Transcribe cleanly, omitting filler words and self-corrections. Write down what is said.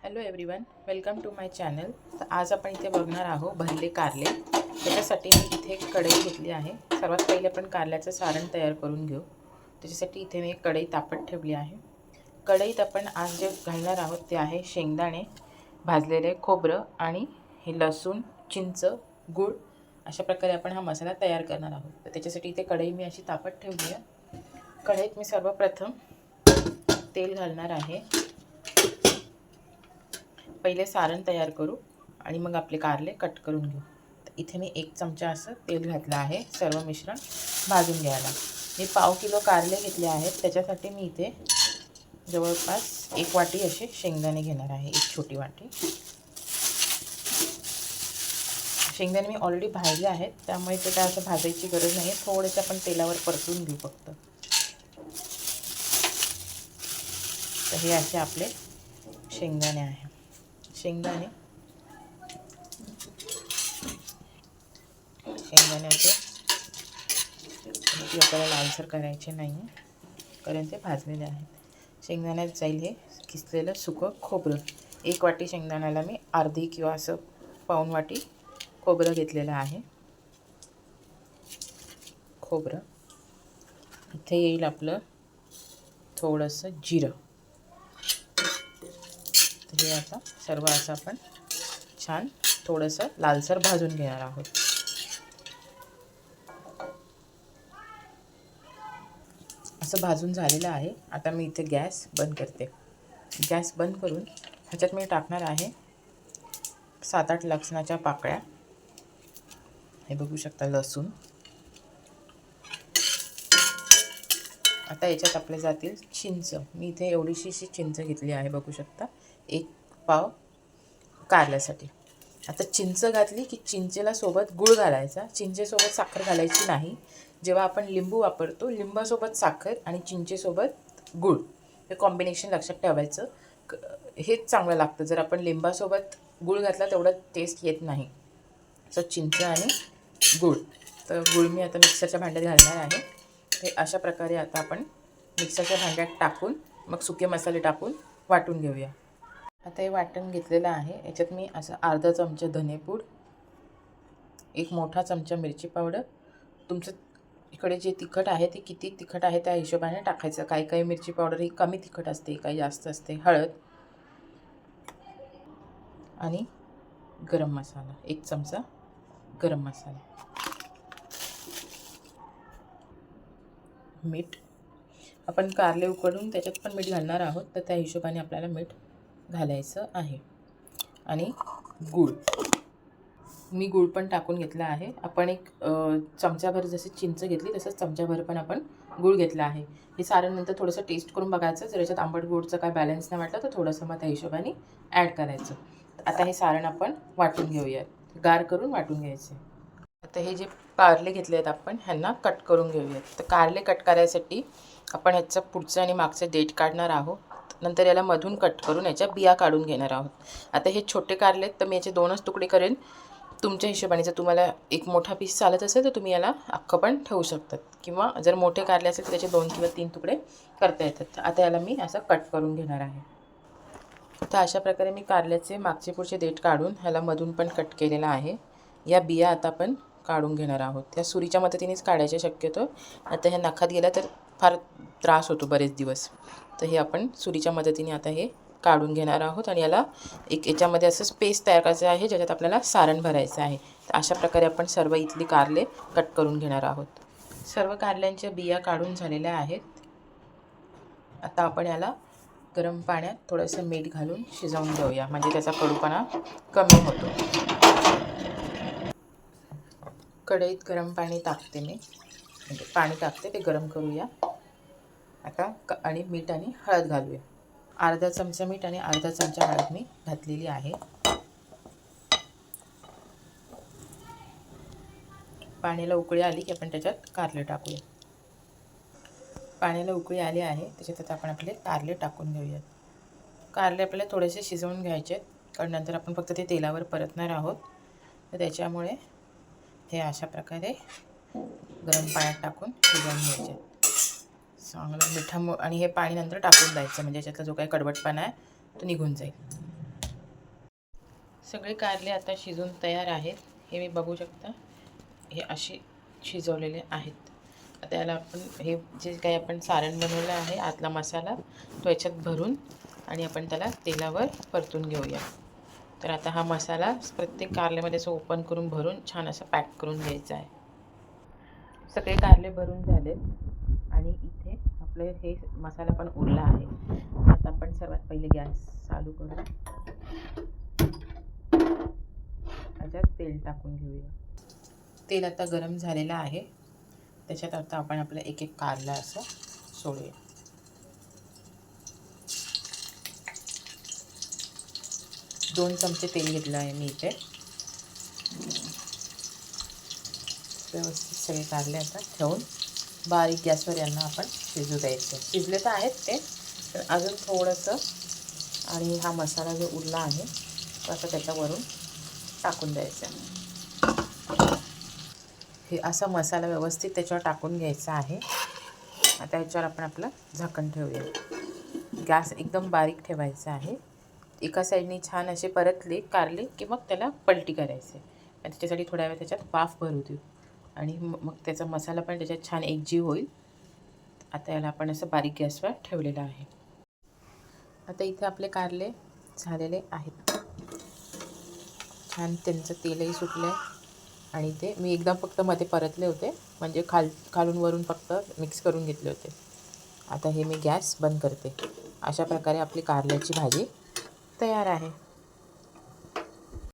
Hello everyone, welcome to my channel. तर आज आपण इथे बघणार आहोत भरले कारले. त्याच्यासाठी मी इथे एक कढई घेतली आहे. सर्वात पहिले आपण कारल्याचं सारण तयार करून घेऊ. त्याच्यासाठी इथे मी एक कढई तापत ठेवली आहे. कढईत आपण आज जे घालणार आहोत ते आहे शेंगदाणे, भाजलेले खोबरं आणि हे लसूण, चिंच, गूळ. अशा प्रकारे आपण हा मसाला तयार करणार आहोत. तर त्याच्यासाठी इथे कढई मी अशी तापत ठेवली आहे. कढईत मी सर्वप्रथम तेल घालणार आहे. पहिले सारण तयार करू आणि मग आपले कारले कट करून घेऊ. तर इथे मी 1 चमचा असं तेल घातलं आहे सर्व मिश्रण भाजून घ्यायला. मी पाव किलो कारले घेतले आहेत. त्याच्यासाठी मी इथे जवळपास 1 वाटी असे शेंगदाणे घेणार आहे, 1 छोटी वाटी. शेंगदाणे मी ऑलरेडी भाजले आहेत, त्यामुळे ते काय असं भाजायची गरज नाही आहे. थोडेसे आपण तेलावर परतून घेऊ फक्त. तर हे असे आपले शेंगदाणे आहे. शेंगदाणे असे आपल्याला लालसर करायचे नाही, कारण ते भाजलेले आहेत. शेंगदाण्यात जाईल हे किसलेलं सुकं खोबरं. 1 वाटी शेंगदाण्याला मी अर्धी किंवा असं पाऊण वाटी खोबरं घेतलेलं आहे. खोबरं इथे येईल आपलं थोडंसं जिरं. तर हे आता सर्व असं आपण छान थोडंसं लालसर भाजून घेणार आहोत. असं भाजून झालेलं आहे. आता मी इथे गॅस बंद करते. गॅस बंद करून ह्याच्यात मी टाकणार आहे 7-8 लसणाच्या पाकळ्या. हे बघू शकता लसूण. आता याच्यात आपले जातील चिंच. मी इथे एवढीशी चिंच घेतली आहे, बघू शकता, 1 पाव कारल्यासाठी. आता चिंच घातली की चिंचेला सोबत गूळ घालायचा. चिंचेसोबत साखर घालायची नाही. जेव्हा आपण लिंबू वापरतो, लिंबासोबत साखर आणि चिंचेसोबत गूळ हे कॉम्बिनेशन लक्षात ठेवायचं. हेच चांगलं लागतं. जर आपण लिंबासोबत गूळ घातला तेवढं टेस्ट येत नाही. सो चिंच आणि गूळ. तर गूळ मी आता मिक्सरच्या भांड्यात घालणार आहे. हे अशा प्रकारे आता आपण मिक्सरच्या भांड्यात टाकून मग सुके मसाले टाकून वाटून घेऊया. आता हे वाटण घेतलेलं आहे. याच्यात मी असं अर्धा चमचा धनेपूड, 1 मोठा चमचा मिरची पावडर. तुमचं इकडे जे तिखट आहे ते किती तिखट आहे त्या हिशोबाने टाकायचं. काही मिरची पावडर ही कमी तिखट असते, काही जास्त असते. हळद आणि गरम मसाला, 1 चमचा गरम मसाला. मीठ आपण कारले उकडून त्याच्यात पण मीठ घालणार आहोत, तर त्या हिशोबाने आपल्याला मीठ घालायचं आहे. आणि गूळ मी गूळ पण टाकून घेतला आहे. आपण 1 चमचाभर जसे चिंच घेतली तसंच चमचाभर पण आपण गूळ घेतला आहे. हे सारण नंतर थोडंसं टेस्ट करून बघायचं. जर याच्यात आंबट गोडचं काय बॅलन्स नाही वाटलं तर थोडंसं मग त्या हिशोबाने ॲड करायचं. आता हे सारण आपण वाटून घेऊयात, गार करून वाटून घ्यायचे. आता हे जे कारले घेतले आहेत आपण ह्यांना कट करून घेऊयात. तर कारले कट करायसाठी आपण ह्याचं पुढचं आणि मागचं देठ काढणार आहोत. नंतर याला मधून कट करून याच्या बिया काढून घेणार आहोत. आता हे छोटे कारले आहेत तर मी याचे 2च तुकडे करेन. तुमच्या हिशोबाने जर तुम्हाला 1 मोठा पीस चालत असेल तर तुम्ही याला अख्खं पण ठेवू शकतात, किंवा जर मोठे कारले असेल तर त्याचे 2 किंवा 3 तुकडे करता येतात. आता याला मी असं कट करून घेणार आहे. तर अशा प्रकारे मी कारल्याचे मागचे पुढचे देठ काढून ह्याला मधून पण कट केलेला आहे. या बिया आता आपण काढून घेणार आहोत. त्या सुरीच्या मदतीनेच काढायच्या शक्यतो. आता ह्या नखात गेल्या तर फार त्रास होतो बरेच दिवस. तर हे आपण सुरीच्या मदतीने आता हे काढून घेणार आहोत. आणि याला एक याच्यामध्ये असं स्पेस तयार करायचं आहे ज्याच्यात आपल्याला सारण भरायचं आहे. तर अशा प्रकारे आपण सर्व इथली कारले कट करून घेणार आहोत. सर्व कारल्यांच्या बिया काढून झालेल्या आहेत. आता आपण याला गरम पाण्यात थोडंसं मीठ घालून शिजवून घेऊया, म्हणजे त्याचा कडूपणा कमी होतो. कढईत गरम पाणी टाकते मी, म्हणजे पाणी टाकते ते गरम करूया. आता आणि मीठ आणि हळद घालूया. अर्धा चमचा मीठ आणि अर्धा चमचा हळद मी घातलेली आहे. पाण्याला उकळी आली की आपण त्याच्यात कारले टाकूया. पाण्याला उकळी आली आहे, त्याच्यात आता आपण आपले कारले टाकून घेऊयात. कारले आपल्याला थोडेसे शिजवून घ्यायचे आहेत, कारण नंतर आपण फक्त ते तेलावर परतणार आहोत. तर त्याच्यामुळे हे अशा प्रकारे गरम पाण्यात टाकून शिजवून घ्यायचे. चांगलं आणि हे पाणी नंतर टाकून द्यायचं, म्हणजे याच्यातला जो काही कडवटपणा आहे तो निघून जाईल. सगळे कारले आता शिजून तयार आहेत. हे मी बघू शकता, हे असे शिजवलेले आहेत. आता याला आपण हे जे काही आपण सारण बनवलं आहे, आतला मसाला तो याच्यात भरून आणि आपण त्याला तेलावर परतून घेऊया. तर आता हा मसाला प्रत्येक कारल्यामध्ये असं ओपन करून भरून छान असं पॅक करून घ्यायचा आहे. सगळे कारले भरून झाले आणि इथे आपलं हे मसाला पण उरला आहे. आता आपण सर्वात पहिले गॅस चालू करू, त्याच्यात तेल टाकून घेऊया. तेल आता गरम झालेलं आहे. त्याच्यात आता आपण आपलं एक एक कारला असं सोडूया. दोन चमचे तेल घेतलं आहे मी इथे. व्यवस्थित सगळे कारले आता ठेवून बारीक गॅसवर यांना आपण शिजू द्यायचं. शिजले तर आहेत ते, पण अजून थोडंसं. आणि हा मसाला जो उरला आहे तो आता त्याच्यावरून टाकून द्यायचा. हे असा मसाला व्यवस्थित त्याच्यावर टाकून घ्यायचा आहे. आता याच्यावर आपण आपलं झाकण ठेवूया. गॅस एकदम बारीक ठेवायचा आहे. एका साईडने छान असे परतले कारले की मग त्याला पलटी करायचे. आणि त्याच्यासाठी थोड्या वेळ त्याच्यात वाफ भरू देऊ आणि मग त्याचा मसाला पण त्याच्यात छान एकजीव होईल. आता याला आपण असं बारीक गॅसवर ठेवलेलं आहे. आता इथे आपले कारले झालेले आहेत. छान त्यांचं तेलही सुटलं आहे आणि ते मी एकदम फक्त मध्ये परतले होते, म्हणजे खालून वरून फक्त मिक्स करून घेतले होते. आता हे मी गॅस बंद करते. अशा प्रकारे आपली कारल्याची भाजी तयार आहे.